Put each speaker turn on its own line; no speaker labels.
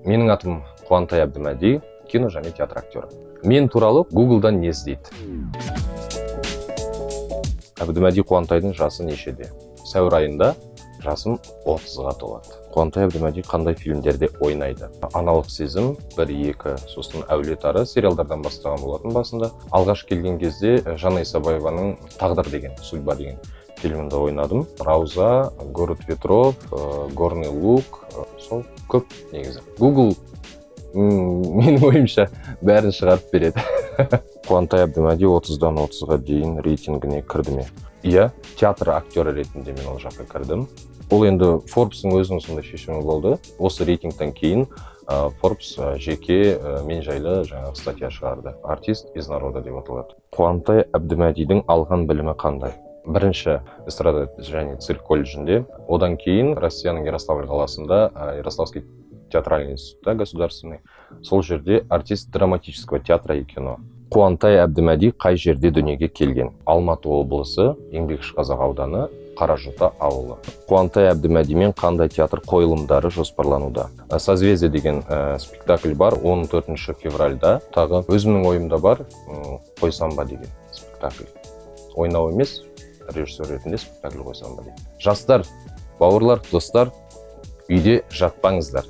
Менің атым Қуантай Әбдімәди, кино және театр актері. Мен туралы Google'дан не іздейді? Әбдімәди Қуантайдың жасы нешеде? Сәуір айында жасым 30-ға толады. Қуантай Әбдімәди қандай фильмдерде ойнайды? Аналық сезім, 1-2, сосын Әулет ары сериалдардан бастаған болатын басында. Алғаш келген кезде Жанна Исабаеваның Тағдыр деген, Судьба деген фильмінде ойнадым. Рауза, Город ветров, Горный луг, сол көп негізі. Google менің ойымша бәрін шығарып береді. Қуантай Әбдімәди 30-дан 30-ға дейін рейтингіне кірді ме? Иә, театр актері ретінде мен ол жаққа кірдім. Ол енді Forbes-ың өзінің сондай шешімі болды. Осы рейтингтен кейін Forbes жеке мен жайлы жаңағы статья шығарды. Артист из народа деп аталады. Қуантай Әбдімәдидің алған білімі қандай? Бірінші эстрада және цирк колледжінде, одан кейін Россияның Ярославль қаласында Ярославский театральный институтта государственный, сол жерде артист драматического театра и кино. Қуантай Әбдімәди қай жерде дүниеге келген? Алматы облысы, Еңбекшіқазақ ауданы, Қаражота ауылы. Қуантай Әбдімәдимен қандай театр қойылымдары жоспарлануда? Созвездие деген спектакль бар 14 февральда. Тағы өзімнің ойымда бар Қойсам ба деген спектакль. Ойнау емес, режиссер ретінде спектакль қойсам ба деген. Жастар, бауырлар, достар, үйде жатпаңыздар.